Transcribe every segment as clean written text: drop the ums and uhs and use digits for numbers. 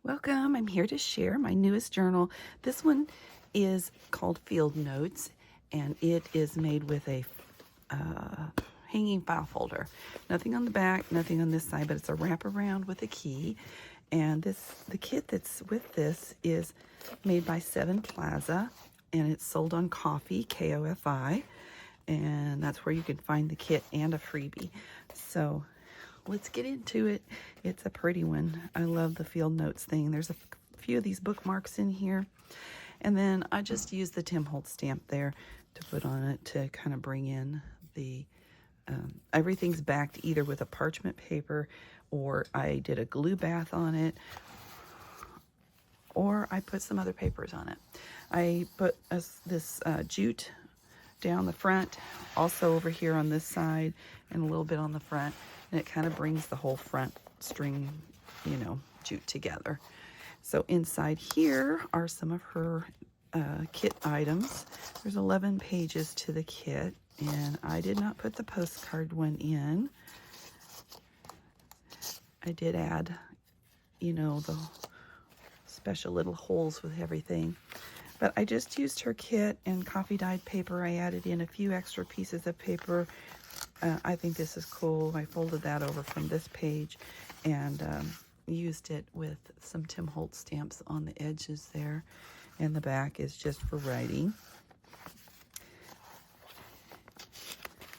Welcome. I'm here to share my newest journal. This one is called Field Notes, and it is made with a hanging file folder. Nothing on the back, nothing on this side, but it's a wraparound with a key. And the kit that's with this is made by SevenPlaza, and it's sold on Ko-fi, K-O-F-I, and that's where you can find the kit and a freebie. So let's get into it. It's a pretty one. I love the Field Notes thing. There's a few of these bookmarks in here. And then I just used the Tim Holtz stamp there to put on it to kind of bring in the, everything's backed either with a parchment paper, or I did a glue bath on it, or I put some other papers on it. I put this jute down the front, also over here on this side, and a little bit on the front, and it kind of brings the whole front string, jute together. So inside here are some of her kit items. There's 11 pages to the kit, and I did not put the postcard one in. I did add, the special little holes with everything. But I just used her kit and coffee dyed paper. I added in a few extra pieces of paper. I think this is cool. I folded that over from this page and used it with some Tim Holtz stamps on the edges there. And the back is just for writing.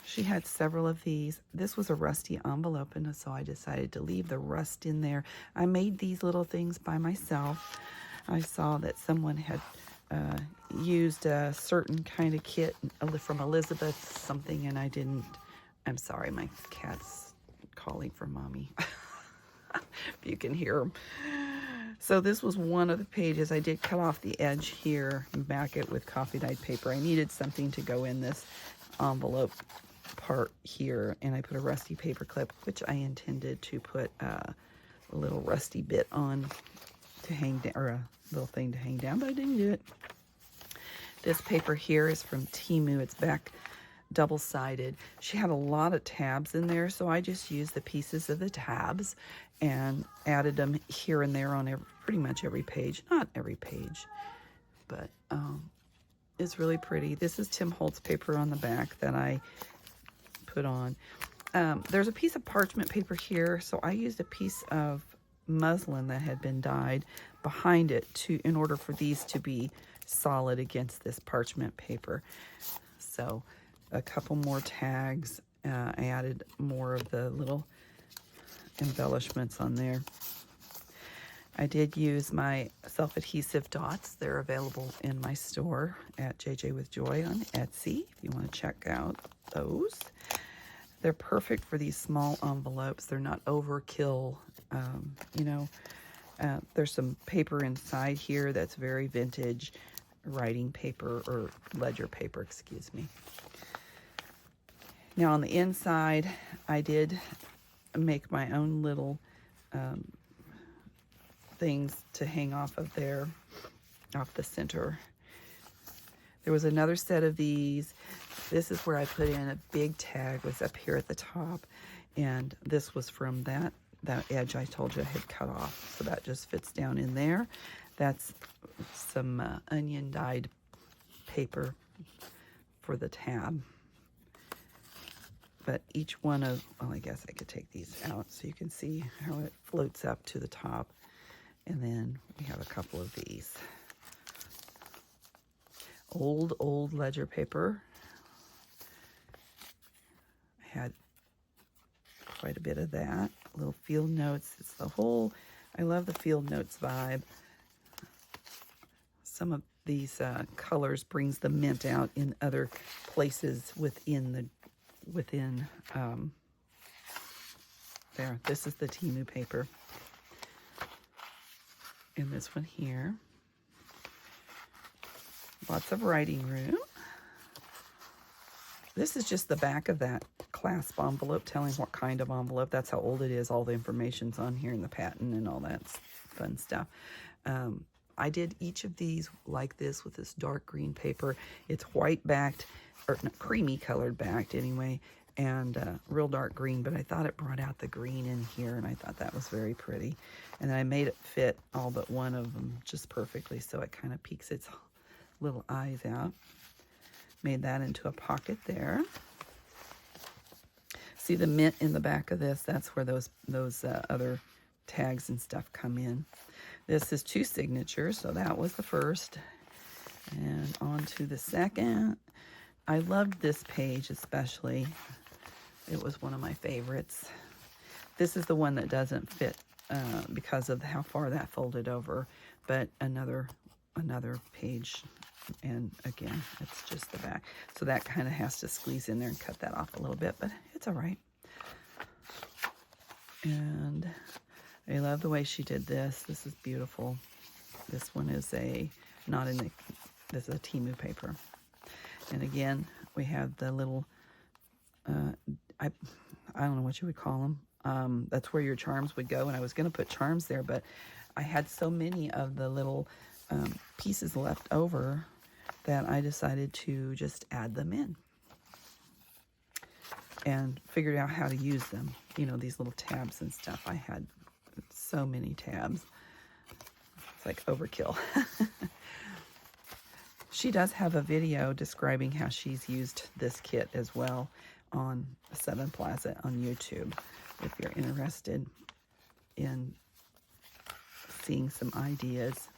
She had several of these. This was a rusty envelope, and so I decided to leave the rust in there. I made these little things by myself. I saw that someone had used a certain kind of kit from Elizabeth something, and I didn't. I'm sorry, my cat's calling for mommy. If you can hear him. So this was one of the pages. I did cut off the edge here and back it with coffee dyed paper. I needed something to go in this envelope part here, and I put a rusty paper clip, which I intended to put a little rusty bit on to hang down, or a little thing to hang down, but I didn't do it. This paper here is from Timu. It's back double-sided. She had a lot of tabs in there, so I just used the pieces of the tabs and added them here and there on pretty much every page. Not every page, but it's really pretty. This is Tim Holtz paper on the back that I put on. There's a piece of parchment paper here, so I used a piece of muslin that had been dyed behind it in order for these to be solid against this parchment paper. So a couple more tags. I added more of the little embellishments on there. I did use my self-adhesive dots. They're available in my store at JJ with Joy on Etsy if you want to check out those. They're perfect for these small envelopes. They're not overkill. There's some paper inside here that's very vintage writing paper, or ledger paper, excuse me. Now on the inside, I did make my own little things to hang off of there, off the center. There was another set of these. This is where I put in a big tag, was up here at the top, and this was from that edge I told you I had cut off, so that just fits down in there. That's some onion dyed paper for the tab. But each one of, well, I guess I could take these out so you can see how it floats up to the top. And then we have a couple of these. Old ledger paper. I had quite a bit of that. Little Field Notes. It's the whole, I love the Field Notes vibe. Some of these colors brings the mint out in other places within there. This is the Timu paper. And this one here. Lots of writing room. This is just the back of that clasp envelope telling what kind of envelope. That's how old it is. All the information's on here in the patent and all that fun stuff. I did each of these like this with this dark green paper. It's white backed, or no, creamy colored backed anyway. and real dark green, but I thought it brought out the green in here, and I thought that was very pretty. And then I made it fit all but one of them just perfectly, so it kind of peeks its little eyes out. Made that into a pocket there. See the mint in the back of this? That's where those other tags and stuff come in. This is 2 signatures, so that was the first. And on to the second. I loved this page especially. It was one of my favorites. This is the one that doesn't fit because of how far that folded over, but another page, and again, it's just the back. So that kind of has to squeeze in there and cut that off a little bit, but it's all right. And I love the way she did this. This is beautiful. This one is this is a Temu paper. And again, we have the little, I don't know what you would call them. That's where your charms would go. And I was going to put charms there, but I had so many of the little pieces left over that I decided to just add them in. And figured out how to use them. You know, these little tabs and stuff. I had so many tabs. It's like overkill. She does have a video describing how she's used this kit as well on SevenPlaza on YouTube, if you're interested in seeing some ideas.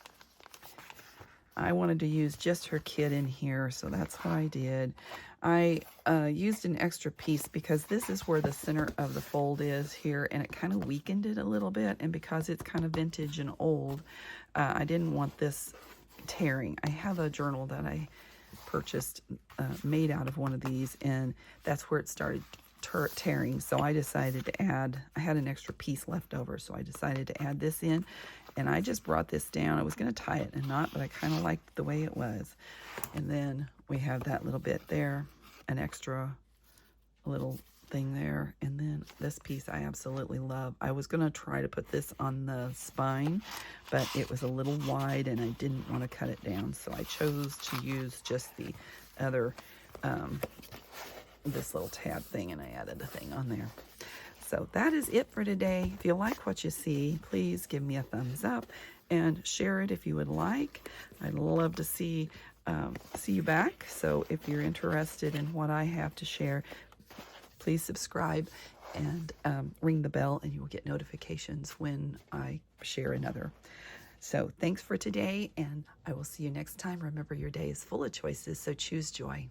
I wanted to use just her kit in here, so that's what I did. I used an extra piece because this is where the center of the fold is here, and it kind of weakened it a little bit, and because it's kind of vintage and old, I didn't want this tearing. I have a journal that I purchased made out of one of these, and that's where it started tearing. So I decided to add, I had an extra piece left over, so I decided to add this in, and I just brought this down. I was going to tie it in a knot, but I kind of liked the way it was. And then we have that little bit there, an extra little thing there, and then this piece I absolutely love. I was going to try to put this on the spine, but it was a little wide and I didn't want to cut it down, so I chose to use just the other this little tab thing, and I added a thing on there. So that is it for today. If you like what you see, please give me a thumbs up and share it if you would like. I'd love to see you back. So if you're interested in what I have to share, please subscribe and ring the bell, and you will get notifications when I share another. So thanks for today, and I will see you next time. Remember, your day is full of choices, so choose joy.